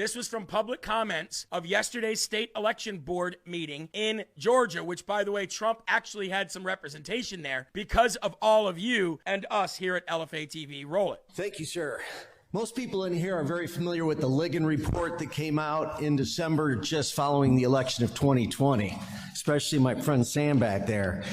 This was from public comments of yesterday's state election board meeting in Georgia, which, by the way, Trump actually had some representation there because of all of you and us here at LFA TV. Roll it. Thank you, sir. Most people in here are very familiar with the Ligon report that came out in December just following the election of 2020, especially my friend Sam back there.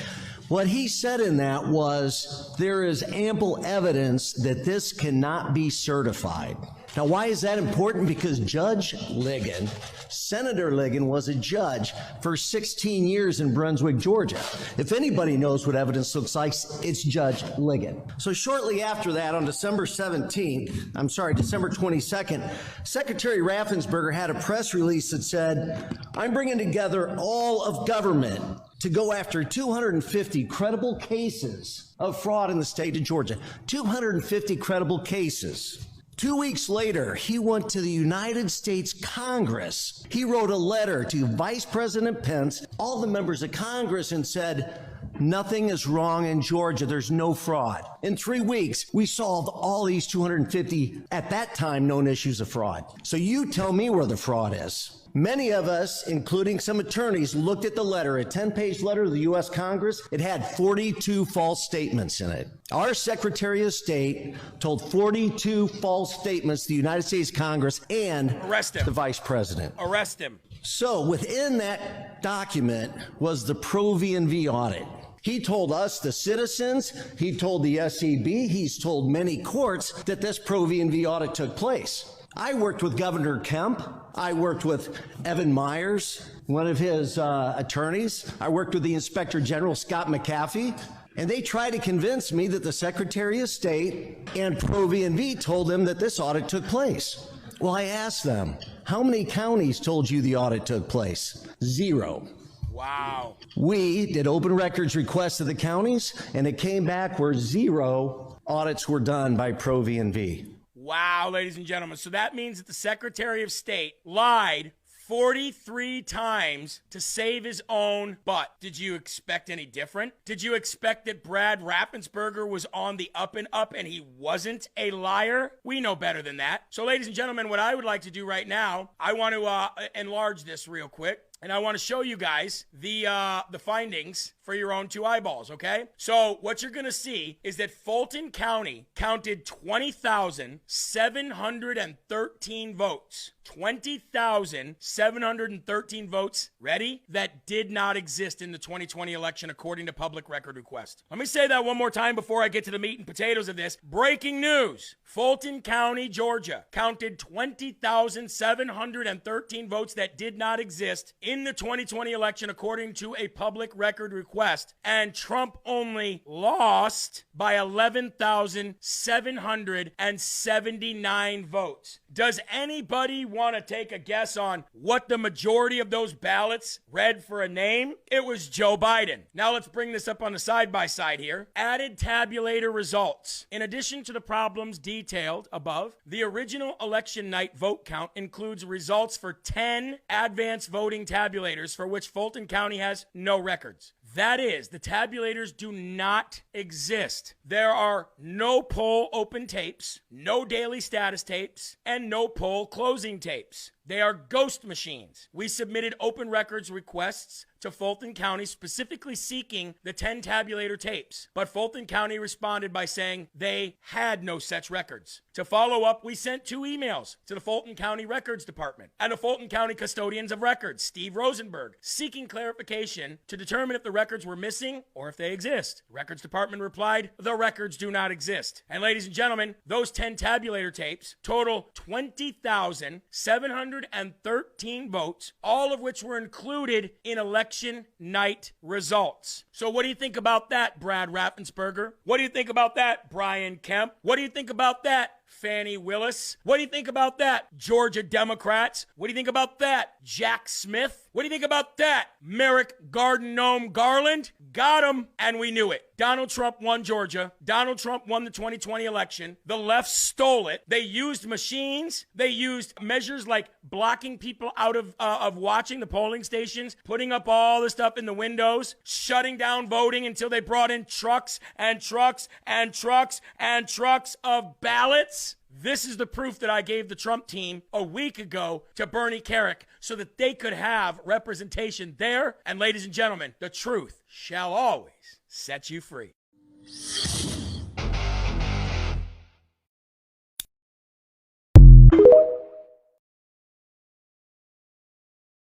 What he said in that was there is ample evidence that this cannot be certified. Now, why is that important? Because Judge Ligon, Senator Ligon, was a judge for 16 years in Brunswick, Georgia. If anybody knows what evidence looks like, it's Judge Ligon. So shortly after that, on December 22nd, Secretary Raffensperger had a press release that said, "I'm bringing together all of government to go after 250 credible cases of fraud in the state of Georgia." 250 credible cases. 2 weeks later, he went to the United States Congress. He wrote a letter to Vice President Pence, all the members of Congress, and said, "Nothing is wrong in Georgia. There's no fraud." In 3 weeks, we solved all these 250, at that time, known issues of fraud. So you tell me where the fraud is. Many of us, including some attorneys, looked at the letter, a 10-page letter to the U.S. Congress. It had 42 false statements in it. Our Secretary of State told 42 false statements to the United States Congress and the Vice President. Arrest him. So within that document was the Pro V&V audit. He told us, the citizens, he told the SEB, he's told many courts that this Pro V&V audit took place. I worked with Governor Kemp. I worked with Evan Myers, one of his attorneys. I worked with the Inspector General, Scott McAfee. And they tried to convince me that the Secretary of State and Pro V&V told them that this audit took place. Well, I asked them, how many counties told you the audit took place? 0. Wow. We did open records requests to the counties, and it came back where 0 audits were done by Pro V&V. Wow, ladies and gentlemen. So that means that the Secretary of State lied 43 times to save his own butt. Did you expect any different? Did you expect that Brad Raffensperger was on the up and up and he wasn't a liar? We know better than that. So, ladies and gentlemen, what I would like to do right now, I want to enlarge this real quick. And I want to show you guys the findings for your own 2 eyeballs, okay? So what you're going to see is that Fulton County counted 20,713 votes. 20,713 votes, ready? That did not exist in the 2020 election according to public record request. Let me say that one more time before I get to the meat and potatoes of this. Breaking news. Fulton County, Georgia counted 20,713 votes that did not exist in the 2020 election according to a public record request, and Trump only lost by 11,779 votes. Does anybody want to take a guess on what the majority of those ballots read for a name? It was Joe Biden. Now let's bring this up on the side-by-side here. Added tabulator results. In addition to the problems detailed above, the original election night vote count includes results for 10 advanced voting tabulators for which Fulton County has no records. That is, the tabulators do not exist. There are no poll open tapes, no daily status tapes, and no poll closing tapes. They are ghost machines. We submitted open records requests to Fulton County specifically seeking the 10 tabulator tapes, but Fulton County responded by saying they had no such records. To follow up, we sent 2 emails to the Fulton County Records Department and the Fulton County Custodians of Records, Steve Rosenberg, seeking clarification to determine if the records were missing or if they exist. The Records Department replied, the records do not exist. And ladies and gentlemen, those 10 tabulator tapes total 20,713 votes, all of which were included in election night results. So what do you think about that, Brad Raffensperger? What do you think about that, Brian Kemp? What do you think about that, Fannie Willis? What do you think about that, Georgia Democrats? What do you think about that, Jack Smith? What do you think about that, Merrick Garden Gnome Garland? Got him, and we knew it. Donald Trump won Georgia. Donald Trump won the 2020 election. The left stole it. They used machines. They used measures like blocking people out of watching the polling stations, putting up all the stuff in the windows, shutting down voting until they brought in trucks and trucks and trucks and trucks of ballots. ballots. This is the proof that I gave the Trump team a week ago to Bernie Kerik so that they could have representation there. And ladies and gentlemen, the truth shall always set you free.